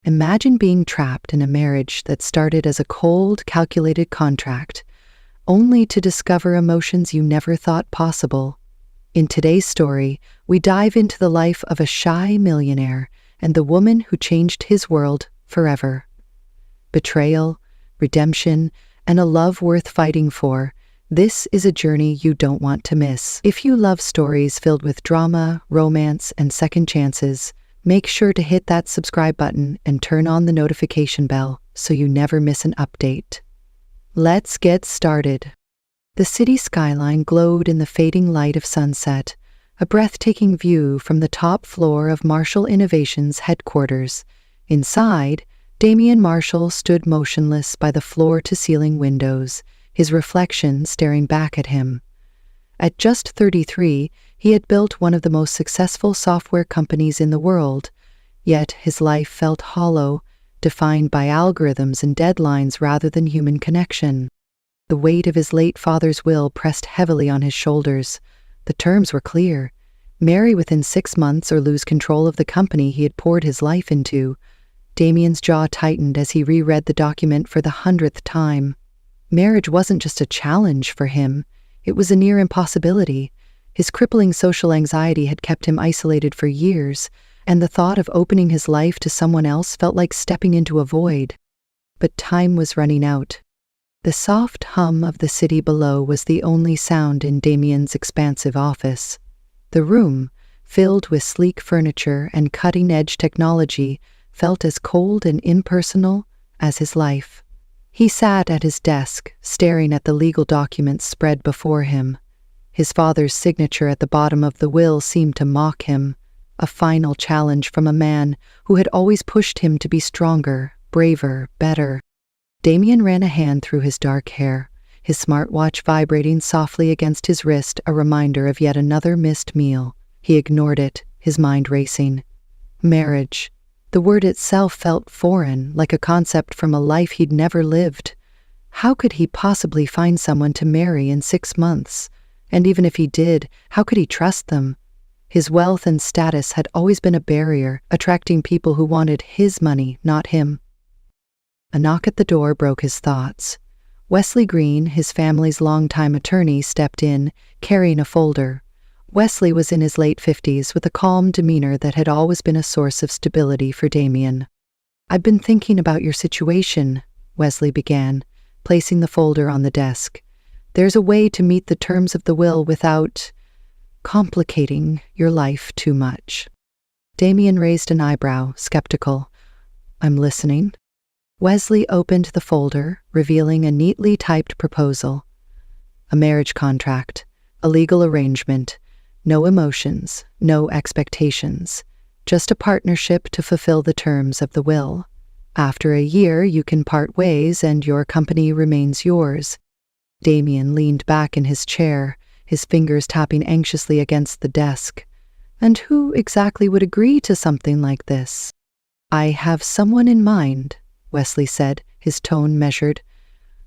Imagine being trapped in a marriage that started as a cold, calculated contract, only to discover emotions you never thought possible. In today's story, we dive into the life of a shy millionaire and the woman who changed his world forever. Betrayal, redemption, and a love worth fighting for. This is a journey you don't want to miss. If you love stories filled with drama, romance, and second chances, make sure to hit that subscribe button and turn on the notification bell so you never miss an update. Let's get started. The city skyline glowed in the fading light of sunset, a breathtaking view from the top floor of Marshall Innovations headquarters. Inside, Damien Marshall stood motionless by the floor-to-ceiling windows, his reflection staring back at him. At just 33, he had built one of the most successful software companies in the world, yet his life felt hollow, defined by algorithms and deadlines rather than human connection. The weight of his late father's will pressed heavily on his shoulders. The terms were clear: marry within 6 months or lose control of the company he had poured his life into. Damien's jaw tightened as he reread the document for the 100th time. Marriage wasn't just a challenge for him, it was a near impossibility. His crippling social anxiety had kept him isolated for years, and the thought of opening his life to someone else felt like stepping into a void. But time was running out. The soft hum of the city below was the only sound in Damien's expansive office. The room, filled with sleek furniture and cutting-edge technology, felt as cold and impersonal as his life. He sat at his desk, staring at the legal documents spread before him. His father's signature at the bottom of the will seemed to mock him, a final challenge from a man who had always pushed him to be stronger, braver, better. Damien ran a hand through his dark hair, his smartwatch vibrating softly against his wrist, a reminder of yet another missed meal. He ignored it, his mind racing. Marriage. The word itself felt foreign, like a concept from a life he'd never lived. How could he possibly find someone to marry in 6 months? And even if he did, how could he trust them? His wealth and status had always been a barrier, attracting people who wanted his money, not him. A knock at the door broke his thoughts. Wesley Green, his family's longtime attorney, stepped in, carrying a folder. Wesley was in his late 50s with a calm demeanor that had always been a source of stability for Damien. "I've been thinking about your situation," Wesley began, placing the folder on the desk. "There's a way to meet the terms of the will without complicating your life too much." Damien raised an eyebrow, skeptical. "I'm listening." Wesley opened the folder, revealing a neatly typed proposal. A marriage contract, a legal arrangement, no emotions, no expectations, just a partnership to fulfill the terms of the will. After a year, you can part ways and your company remains yours. Damien leaned back in his chair, his fingers tapping anxiously against the desk. And who exactly would agree to something like this? "I have someone in mind," Wesley said, his tone measured.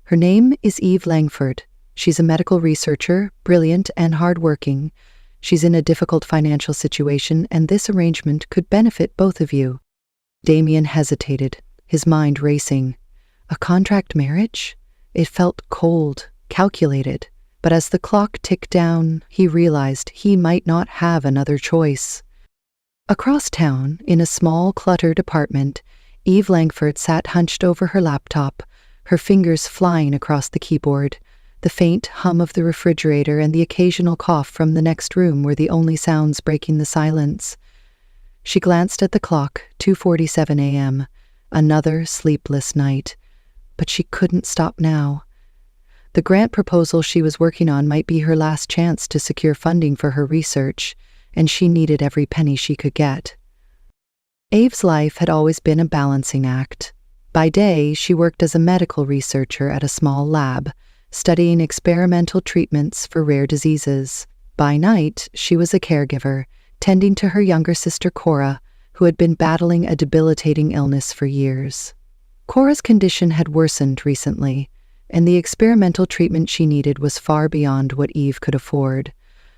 "Her name is Eve Langford. She's a medical researcher, brilliant and hardworking. She's in a difficult financial situation, and this arrangement could benefit both of you." Damien hesitated, his mind racing. A contract marriage? It felt cold, calculated, but as the clock ticked down, he realized he might not have another choice. Across town, in a small, cluttered apartment, Eve Langford sat hunched over her laptop, her fingers flying across the keyboard. The faint hum of the refrigerator and the occasional cough from the next room were the only sounds breaking the silence. She glanced at the clock, 2:47 a.m., another sleepless night. But she couldn't stop now. The grant proposal she was working on might be her last chance to secure funding for her research, and she needed every penny she could get. Eve's life had always been a balancing act. By day, she worked as a medical researcher at a small lab, studying experimental treatments for rare diseases. By night, she was a caregiver, tending to her younger sister Cora, who had been battling a debilitating illness for years. Cora's condition had worsened recently, and the experimental treatment she needed was far beyond what Eve could afford.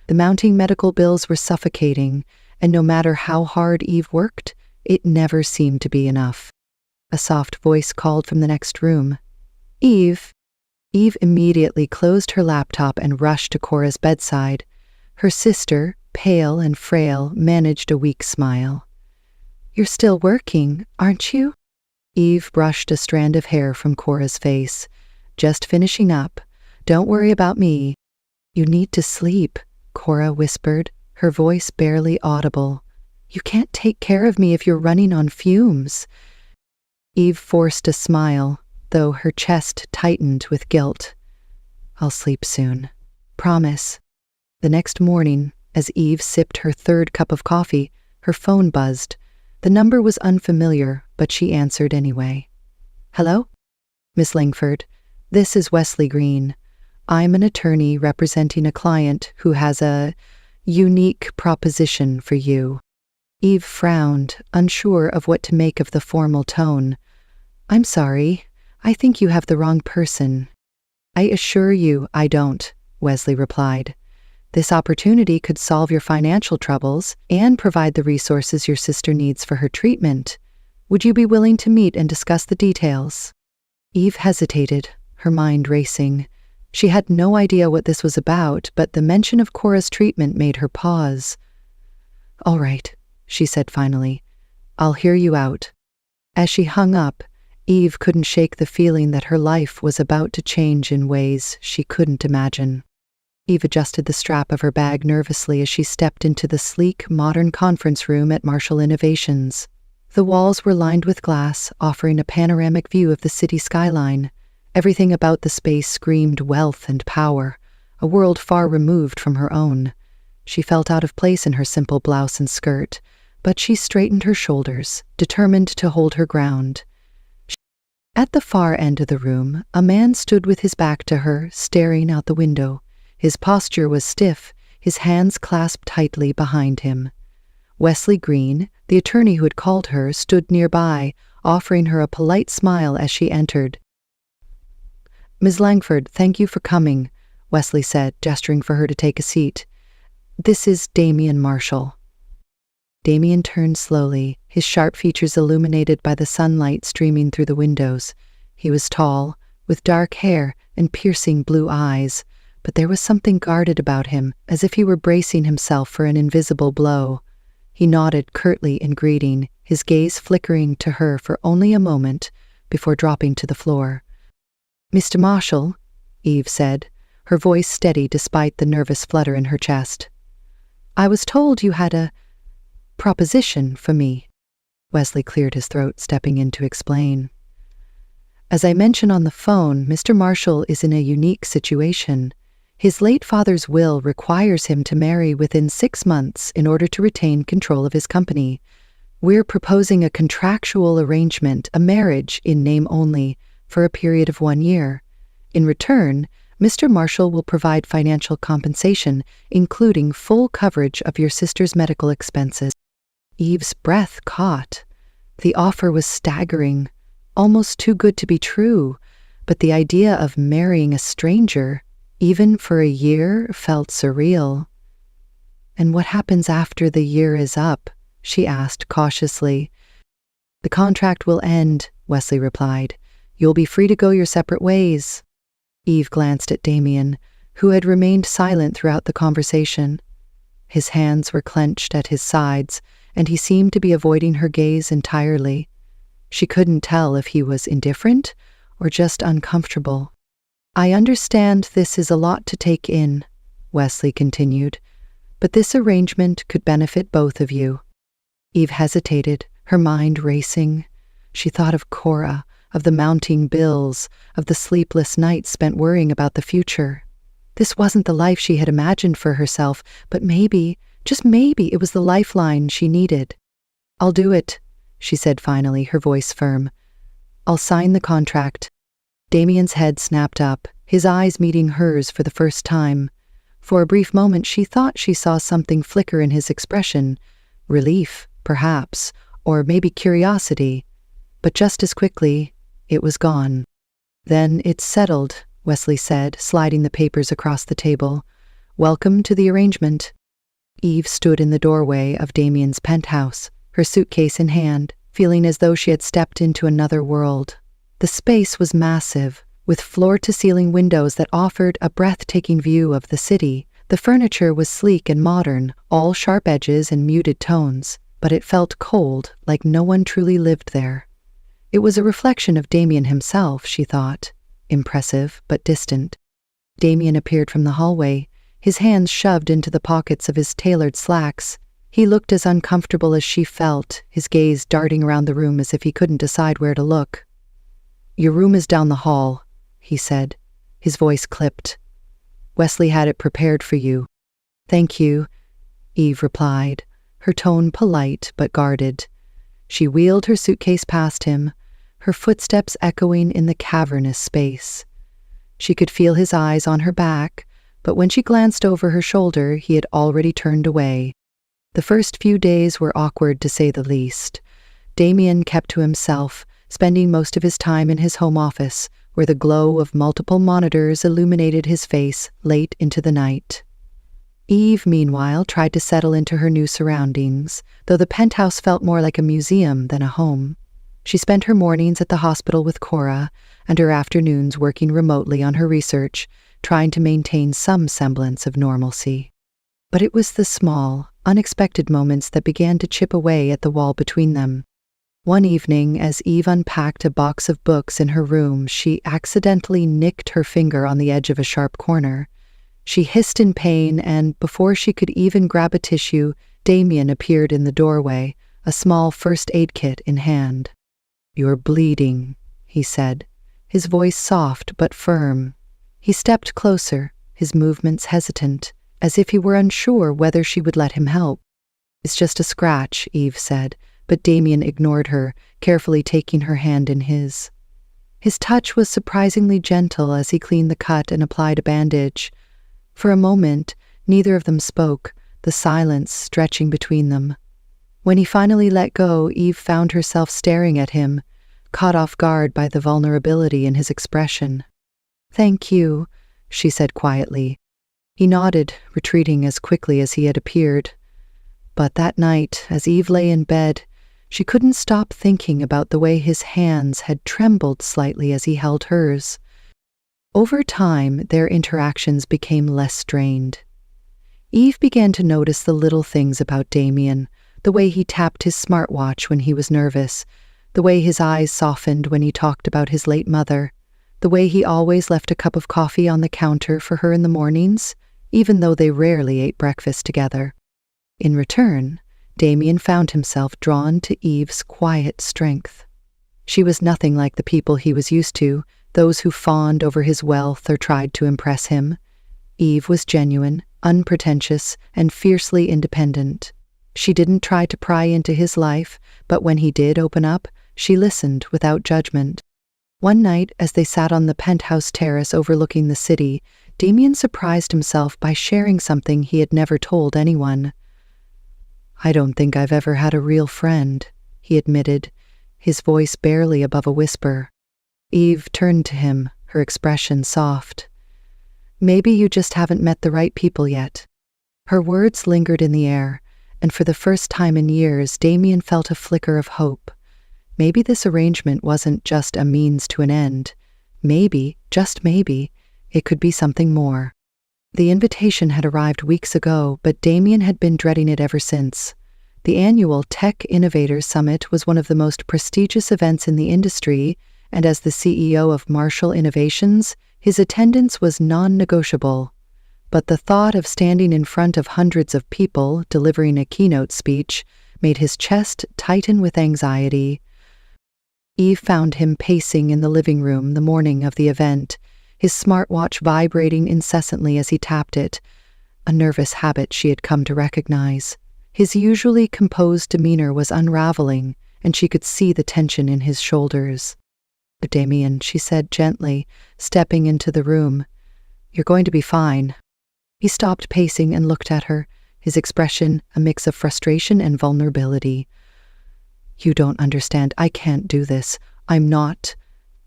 The mounting medical bills were suffocating, and no matter how hard Eve worked, it never seemed to be enough. A soft voice called from the next room. Eve. Eve immediately closed her laptop and rushed to Cora's bedside. Her sister, pale and frail, managed a weak smile. You're still working, aren't you? Eve brushed a strand of hair from Cora's face. Just finishing up. Don't worry about me. You need to sleep, Cora whispered, her voice barely audible. You can't take care of me if you're running on fumes. Eve forced a smile, though her chest tightened with guilt. I'll sleep soon. Promise. The next morning, as Eve sipped her third cup of coffee, her phone buzzed. The number was unfamiliar, but she answered anyway. Hello? Miss Langford, this is Wesley Green. I'm an attorney representing a client who has a unique proposition for you. Eve frowned, unsure of what to make of the formal tone. I'm sorry, I think you have the wrong person. I assure you I don't, Wesley replied. This opportunity could solve your financial troubles and provide the resources your sister needs for her treatment. Would you be willing to meet and discuss the details? Eve hesitated, her mind racing. She had no idea what this was about, but the mention of Cora's treatment made her pause. All right, she said finally. I'll hear you out. As she hung up, Eve couldn't shake the feeling that her life was about to change in ways she couldn't imagine. Eve adjusted the strap of her bag nervously as she stepped into the sleek, modern conference room at Marshall Innovations. The walls were lined with glass, offering a panoramic view of the city skyline. Everything about the space screamed wealth and power, a world far removed from her own. She felt out of place in her simple blouse and skirt, but she straightened her shoulders, determined to hold her ground. At the far end of the room, a man stood with his back to her, staring out the window. His posture was stiff, his hands clasped tightly behind him. Wesley Green, the attorney who had called her, stood nearby, offering her a polite smile as she entered. Ms. Langford, thank you for coming, Wesley said, gesturing for her to take a seat. This is Damien Marshall. Damien turned slowly, his sharp features illuminated by the sunlight streaming through the windows. He was tall, with dark hair and piercing blue eyes, but there was something guarded about him, as if he were bracing himself for an invisible blow. He nodded curtly in greeting, his gaze flickering to her for only a moment before dropping to the floor. Mr. Marshall, Eve said, her voice steady despite the nervous flutter in her chest. I was told you had a proposition for me. Wesley cleared his throat, stepping in to explain. As I mentioned on the phone, Mr. Marshall is in a unique situation. His late father's will requires him to marry within 6 months in order to retain control of his company. We're proposing a contractual arrangement, a marriage in name only, for a period of 1 year. In return, Mr. Marshall will provide financial compensation, including full coverage of your sister's medical expenses. Eve's breath caught. The offer was staggering, almost too good to be true, but the idea of marrying a stranger, even for a year, felt surreal. And what happens after the year is up? She asked cautiously. The contract will end, Wesley replied. You'll be free to go your separate ways. Eve glanced at Damien, who had remained silent throughout the conversation. His hands were clenched at his sides, and he seemed to be avoiding her gaze entirely. She couldn't tell if he was indifferent or just uncomfortable. I understand this is a lot to take in, Wesley continued, but this arrangement could benefit both of you. Eve hesitated, her mind racing. She thought of Cora, of the mounting bills, of the sleepless nights spent worrying about the future. This wasn't the life she had imagined for herself, but maybe, just maybe, it was the lifeline she needed. I'll do it, she said finally, her voice firm. I'll sign the contract. Damien's head snapped up, his eyes meeting hers for the first time. For a brief moment she thought she saw something flicker in his expression, relief, perhaps, or maybe curiosity. But just as quickly, it was gone. Then it's settled, Wesley said, sliding the papers across the table. Welcome to the arrangement. Eve stood in the doorway of Damien's penthouse, her suitcase in hand, feeling as though she had stepped into another world. The space was massive, with floor-to-ceiling windows that offered a breathtaking view of the city. The furniture was sleek and modern, all sharp edges and muted tones, but it felt cold, like no one truly lived there. It was a reflection of Damien himself, she thought, impressive but distant. Damien appeared from the hallway, his hands shoved into the pockets of his tailored slacks. He looked as uncomfortable as she felt, his gaze darting around the room as if he couldn't decide where to look. "Your room is down the hall," he said, his voice clipped. "Wesley had it prepared for you." "Thank you," Eve replied, her tone polite but guarded. She wheeled her suitcase past him, her footsteps echoing in the cavernous space. She could feel his eyes on her back, but when she glanced over her shoulder, he had already turned away. The first few days were awkward, to say the least. Damien kept to himself, spending most of his time in his home office, where the glow of multiple monitors illuminated his face late into the night. Eve, meanwhile, tried to settle into her new surroundings, though the penthouse felt more like a museum than a home. She spent her mornings at the hospital with Cora, and her afternoons working remotely on her research, trying to maintain some semblance of normalcy. But it was the small, unexpected moments that began to chip away at the wall between them. One evening, as Eve unpacked a box of books in her room, she accidentally nicked her finger on the edge of a sharp corner. She hissed in pain, and before she could even grab a tissue, Damien appeared in the doorway, a small first aid kit in hand. "You're bleeding," he said, his voice soft but firm. He stepped closer, his movements hesitant, as if he were unsure whether she would let him help. "It's just a scratch," Eve said, but Damien ignored her, carefully taking her hand in his. His touch was surprisingly gentle as he cleaned the cut and applied a bandage. For a moment, neither of them spoke, the silence stretching between them. When he finally let go, Eve found herself staring at him, caught off guard by the vulnerability in his expression. "Thank you," she said quietly. He nodded, retreating as quickly as he had appeared. But that night, as Eve lay in bed, she couldn't stop thinking about the way his hands had trembled slightly as he held hers. Over time, their interactions became less strained. Eve began to notice the little things about Damien, the way he tapped his smartwatch when he was nervous, the way his eyes softened when he talked about his late mother, the way he always left a cup of coffee on the counter for her in the mornings, even though they rarely ate breakfast together. In return, Damien found himself drawn to Eve's quiet strength. She was nothing like the people he was used to, those who fawned over his wealth or tried to impress him. Eve was genuine, unpretentious, and fiercely independent. She didn't try to pry into his life, but when he did open up, she listened without judgment. One night, as they sat on the penthouse terrace overlooking the city, Damien surprised himself by sharing something he had never told anyone. "I don't think I've ever had a real friend," he admitted, his voice barely above a whisper. Eve turned to him, her expression soft. "Maybe you just haven't met the right people yet." Her words lingered in the air, and for the first time in years, Damien felt a flicker of hope. Maybe this arrangement wasn't just a means to an end. Maybe, just maybe, it could be something more. The invitation had arrived weeks ago, but Damien had been dreading it ever since. The annual Tech Innovators Summit was one of the most prestigious events in the industry, and as the CEO of Marshall Innovations, his attendance was non-negotiable. But the thought of standing in front of hundreds of people delivering a keynote speech made his chest tighten with anxiety. Eve found him pacing in the living room the morning of the event, his smartwatch vibrating incessantly as he tapped it, a nervous habit she had come to recognize. His usually composed demeanor was unraveling, and she could see the tension in his shoulders. "Damien," she said gently, stepping into the room, "you're going to be fine." He stopped pacing and looked at her, his expression a mix of frustration and vulnerability. "You don't understand. I can't do this. I'm not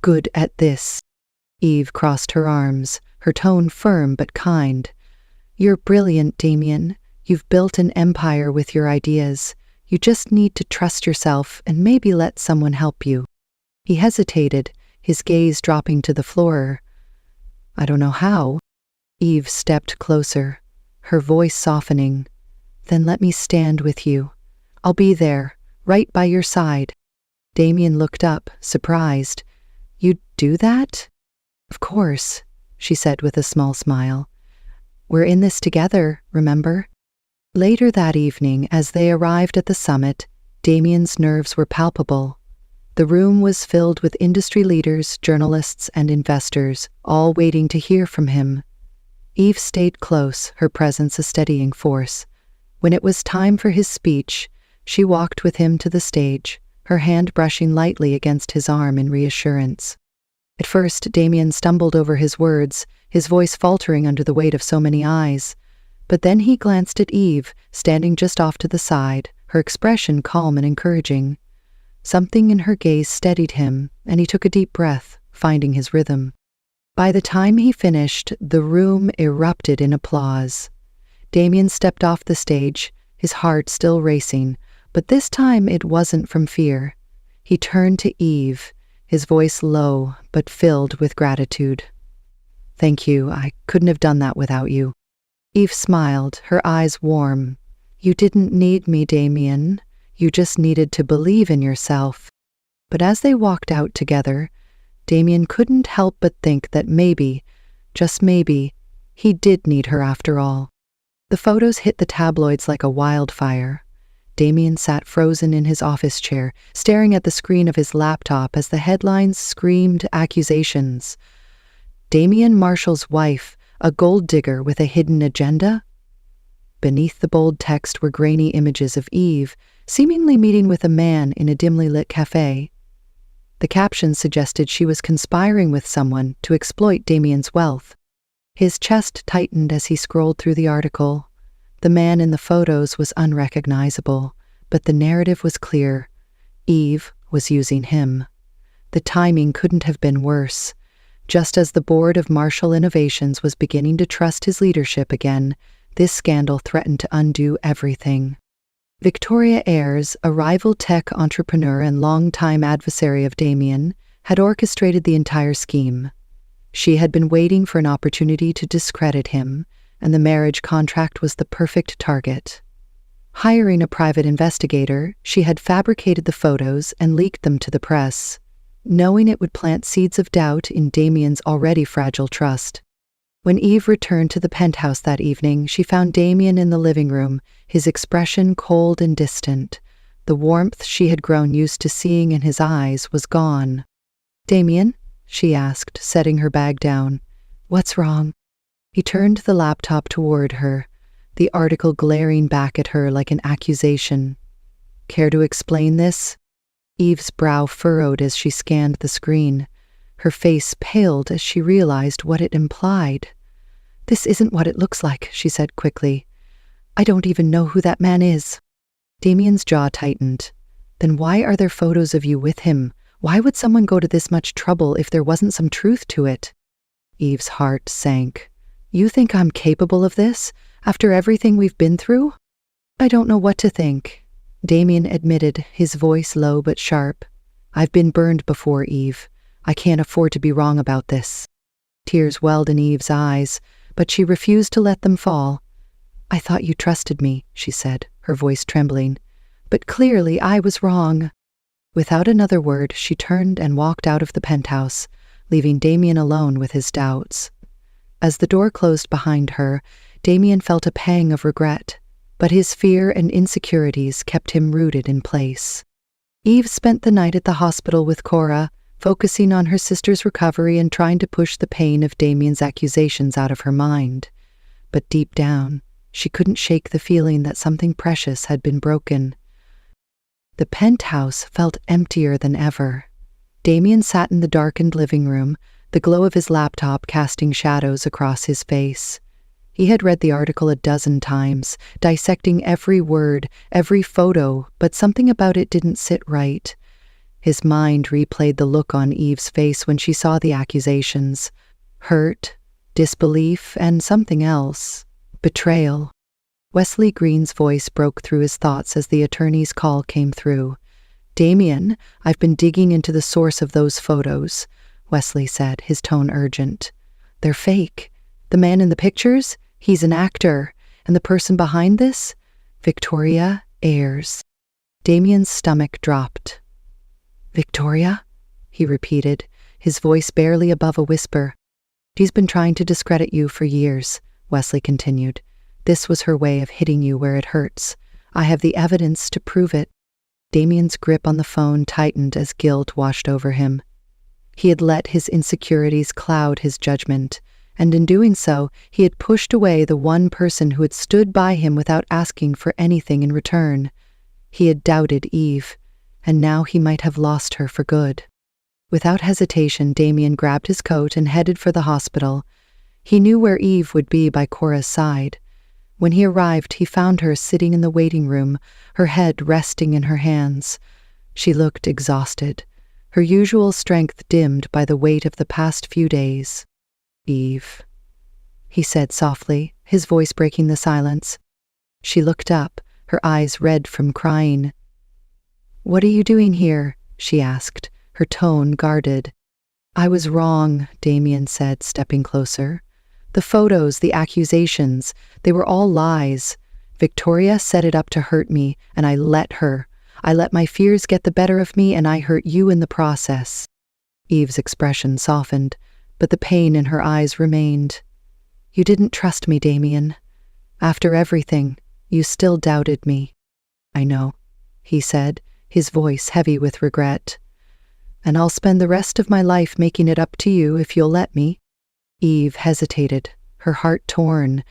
good at this." Eve crossed her arms, her tone firm but kind. "You're brilliant, Damien. You've built an empire with your ideas. You just need to trust yourself and maybe let someone help you." He hesitated, his gaze dropping to the floor. "I don't know how." Eve stepped closer, her voice softening. "Then let me stand with you. I'll be there, right by your side." Damien looked up, surprised. "You'd do that?" "Of course," she said with a small smile. "We're in this together, remember?" Later that evening, as they arrived at the summit, Damien's nerves were palpable. The room was filled with industry leaders, journalists, and investors, all waiting to hear from him. Eve stayed close, her presence a steadying force. When it was time for his speech, she walked with him to the stage, her hand brushing lightly against his arm in reassurance. At first, Damien stumbled over his words, his voice faltering under the weight of so many eyes. But then he glanced at Eve, standing just off to the side, her expression calm and encouraging. Something in her gaze steadied him, and he took a deep breath, finding his rhythm. By the time he finished, the room erupted in applause. Damien stepped off the stage, his heart still racing, but this time it wasn't from fear. He turned to Eve, his voice low but filled with gratitude. "Thank you, I couldn't have done that without you." Eve smiled, her eyes warm. "You didn't need me, Damien. You just needed to believe in yourself." But as they walked out together, Damien couldn't help but think that maybe, just maybe, he did need her after all. The photos hit the tabloids like a wildfire. Damien sat frozen in his office chair, staring at the screen of his laptop as the headlines screamed accusations. Damien Marshall's wife, a gold digger with a hidden agenda? Beneath the bold text were grainy images of Eve, seemingly meeting with a man in a dimly lit cafe. The caption suggested she was conspiring with someone to exploit Damien's wealth. His chest tightened as he scrolled through the article. The man in the photos was unrecognizable, but the narrative was clear. Eve was using him. The timing couldn't have been worse. Just as the board of Marshall Innovations was beginning to trust his leadership again, this scandal threatened to undo everything. Victoria Ayres, a rival tech entrepreneur and longtime adversary of Damien, had orchestrated the entire scheme. She had been waiting for an opportunity to discredit him, and the marriage contract was the perfect target. Hiring a private investigator, she had fabricated the photos and leaked them to the press, knowing it would plant seeds of doubt in Damien's already fragile trust. When Eve returned to the penthouse that evening, she found Damien in the living room, his expression cold and distant. The warmth she had grown used to seeing in his eyes was gone. "Damien?" she asked, setting her bag down. "What's wrong?" He turned the laptop toward her, the article glaring back at her like an accusation. "Care to explain this?" Eve's brow furrowed as she scanned the screen. Her face paled as she realized what it implied. "This isn't what it looks like," she said quickly. "I don't even know who that man is." Damien's jaw tightened. "Then why are there photos of you with him? Why would someone go to this much trouble if there wasn't some truth to it?" Eve's heart sank. "You think I'm capable of this, after everything we've been through?" "I don't know what to think," Damien admitted, his voice low but sharp. "I've been burned before, Eve. I can't afford to be wrong about this." Tears welled in Eve's eyes, but she refused to let them fall. "I thought you trusted me," she said, her voice trembling. "But clearly I was wrong." Without another word, she turned and walked out of the penthouse, leaving Damien alone with his doubts. As the door closed behind her, Damien felt a pang of regret, but his fear and insecurities kept him rooted in place. Eve spent the night at the hospital with Cora, focusing on her sister's recovery and trying to push the pain of Damien's accusations out of her mind. But deep down, she couldn't shake the feeling that something precious had been broken. The penthouse felt emptier than ever. Damien sat in the darkened living room, the glow of his laptop casting shadows across his face. He had read the article a dozen times, dissecting every word, every photo, but something about it didn't sit right. His mind replayed the look on Eve's face when she saw the accusations. Hurt, disbelief, and something else. Betrayal. Wesley Green's voice broke through his thoughts as the attorney's call came through. "Damien, I've been digging into the source of those photos," Wesley said, his tone urgent. "They're fake. The man in the pictures? He's an actor. And the person behind this? Victoria Ayers." Damien's stomach dropped. "Victoria?" he repeated, his voice barely above a whisper. "She's been trying to discredit you for years," Wesley continued. "This was her way of hitting you where it hurts. I have the evidence to prove it." Damien's grip on the phone tightened as guilt washed over him. He had let his insecurities cloud his judgment, and in doing so, he had pushed away the one person who had stood by him without asking for anything in return. He had doubted Eve, and now he might have lost her for good. Without hesitation, Damien grabbed his coat and headed for the hospital. He knew where Eve would be by Cora's side. When he arrived, he found her sitting in the waiting room, her head resting in her hands. She looked exhausted, her usual strength dimmed by the weight of the past few days. "Eve," he said softly, his voice breaking the silence. She looked up, her eyes red from crying. "What are you doing here?" she asked, her tone guarded. "I was wrong," Damien said, stepping closer. "The photos, the accusations, they were all lies. Victoria set it up to hurt me, and I let her. I let my fears get the better of me, and I hurt you in the process." Eve's expression softened, but the pain in her eyes remained. "You didn't trust me, Damien. After everything, you still doubted me." "I know," he said, his voice heavy with regret. "And I'll spend the rest of my life making it up to you if you'll let me." Eve hesitated, her heart torn.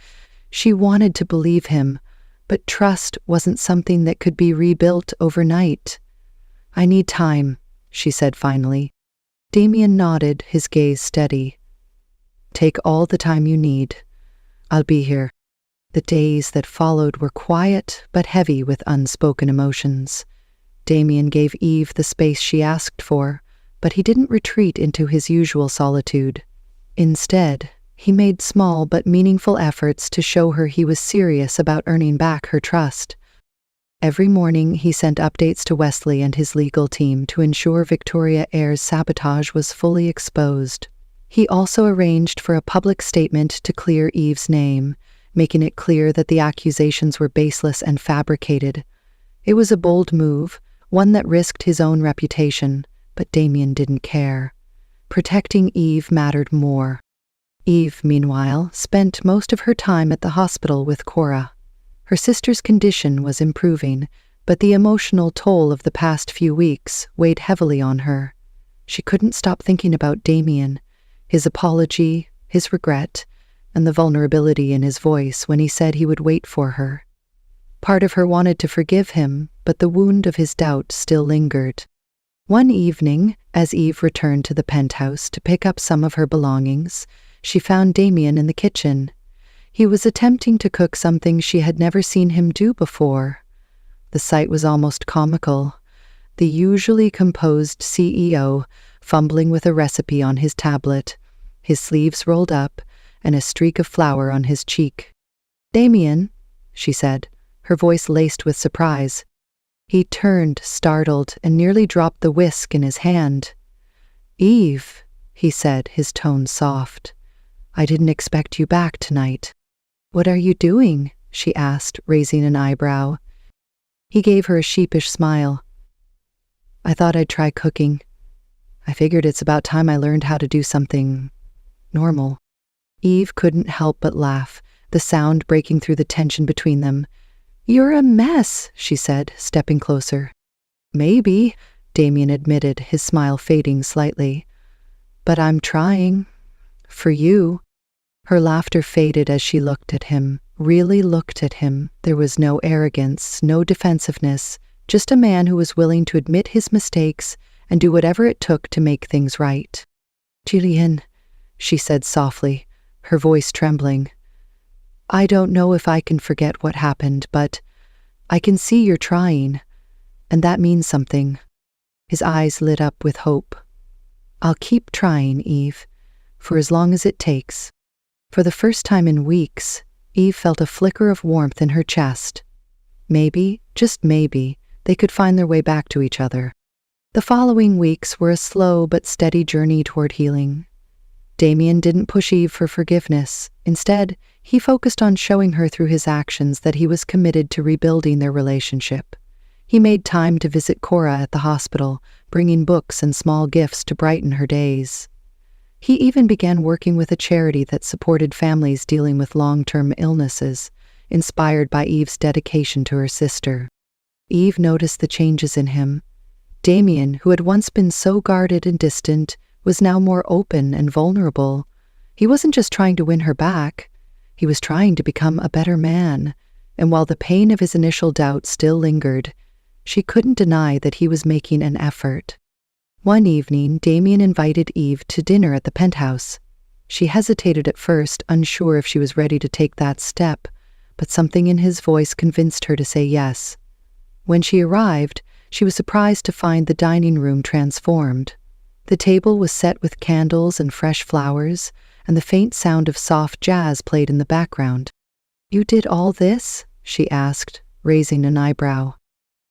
She wanted to believe him, but trust wasn't something that could be rebuilt overnight. "I need time," she said finally. Damien nodded, his gaze steady. "Take all the time you need. I'll be here." The days that followed were quiet but heavy with unspoken emotions. Damien gave Eve the space she asked for, but he didn't retreat into his usual solitude. Instead, he made small but meaningful efforts to show her he was serious about earning back her trust. Every morning, he sent updates to Wesley and his legal team to ensure Victoria Ayers' sabotage was fully exposed. He also arranged for a public statement to clear Eve's name, making it clear that the accusations were baseless and fabricated. It was a bold move, one that risked his own reputation, but Damien didn't care. Protecting Eve mattered more. Eve, meanwhile, spent most of her time at the hospital with Cora. Her sister's condition was improving, but the emotional toll of the past few weeks weighed heavily on her. She couldn't stop thinking about Damien, his apology, his regret, and the vulnerability in his voice when he said he would wait for her. Part of her wanted to forgive him, but the wound of his doubt still lingered. One evening, as Eve returned to the penthouse to pick up some of her belongings, she found Damien in the kitchen. He was attempting to cook something she had never seen him do before. The sight was almost comical. The usually composed CEO fumbling with a recipe on his tablet, his sleeves rolled up, and a streak of flour on his cheek. "Damien," she said, her voice laced with surprise. He turned, startled, and nearly dropped the whisk in his hand. "Eve," he said, his tone soft. "I didn't expect you back tonight." "What are you doing?" she asked, raising an eyebrow. He gave her a sheepish smile. "I thought I'd try cooking. I figured it's about time I learned how to do something normal." Eve couldn't help but laugh, the sound breaking through the tension between them. "You're a mess," she said, stepping closer. "Maybe," Damien admitted, his smile fading slightly. "But I'm trying. For you." Her laughter faded as she looked at him, really looked at him. There was no arrogance, no defensiveness, just a man who was willing to admit his mistakes and do whatever it took to make things right. "Julian," she said softly, her voice trembling. "I don't know if I can forget what happened, but I can see you're trying, and that means something." His eyes lit up with hope. "I'll keep trying, Eve, for as long as it takes." For the first time in weeks, Eve felt a flicker of warmth in her chest. Maybe, just maybe, they could find their way back to each other. The following weeks were a slow but steady journey toward healing. Damien didn't push Eve for forgiveness. Instead, he focused on showing her through his actions that he was committed to rebuilding their relationship. He made time to visit Cora at the hospital, bringing books and small gifts to brighten her days. He even began working with a charity that supported families dealing with long-term illnesses, inspired by Eve's dedication to her sister. Eve noticed the changes in him. Damien, who had once been so guarded and distant, was now more open and vulnerable. He wasn't just trying to win her back. He was trying to become a better man. And while the pain of his initial doubt still lingered, she couldn't deny that he was making an effort. One evening, Damien invited Eve to dinner at the penthouse. She hesitated at first, unsure if she was ready to take that step, but something in his voice convinced her to say yes. When she arrived, she was surprised to find the dining room transformed. The table was set with candles and fresh flowers, and the faint sound of soft jazz played in the background. "You did all this?" she asked, raising an eyebrow.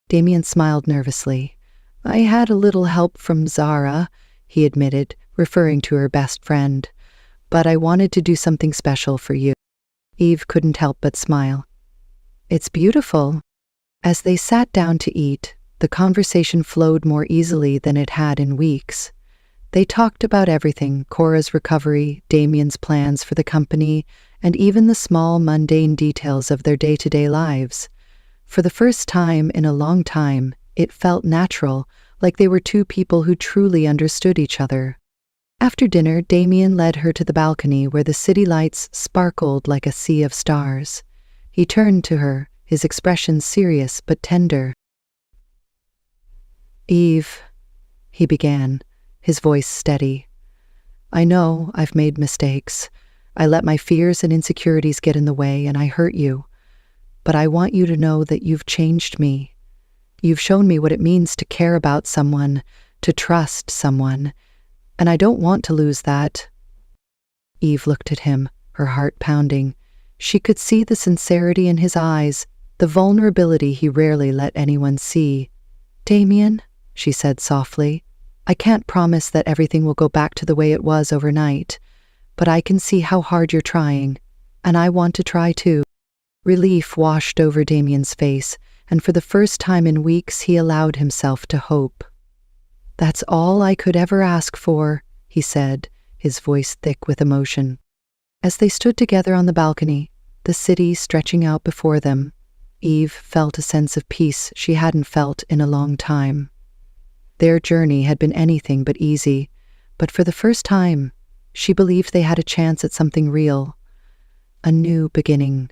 Damien smiled nervously. "I had a little help from Zara," he admitted, referring to her best friend. "But I wanted to do something special for you." Eve couldn't help but smile. "It's beautiful." As they sat down to eat, the conversation flowed more easily than it had in weeks. They talked about everything: Cora's recovery, Damien's plans for the company, and even the small, mundane details of their day-to-day lives. For the first time in a long time, it felt natural, like they were two people who truly understood each other. After dinner, Damien led her to the balcony where the city lights sparkled like a sea of stars. He turned to her, his expression serious but tender. "Eve," he began, his voice steady. "I know I've made mistakes. I let my fears and insecurities get in the way, and I hurt you. But I want you to know that you've changed me. You've shown me what it means to care about someone, to trust someone, and I don't want to lose that." Eve looked at him, her heart pounding. She could see the sincerity in his eyes, the vulnerability he rarely let anyone see. "Damien," she said softly, "I can't promise that everything will go back to the way it was overnight, but I can see how hard you're trying, and I want to try too." Relief washed over Damien's face, and for the first time in weeks he allowed himself to hope. "That's all I could ever ask for," he said, his voice thick with emotion. As they stood together on the balcony, the city stretching out before them, Eve felt a sense of peace she hadn't felt in a long time. Their journey had been anything but easy, but for the first time, she believed they had a chance at something real, a new beginning.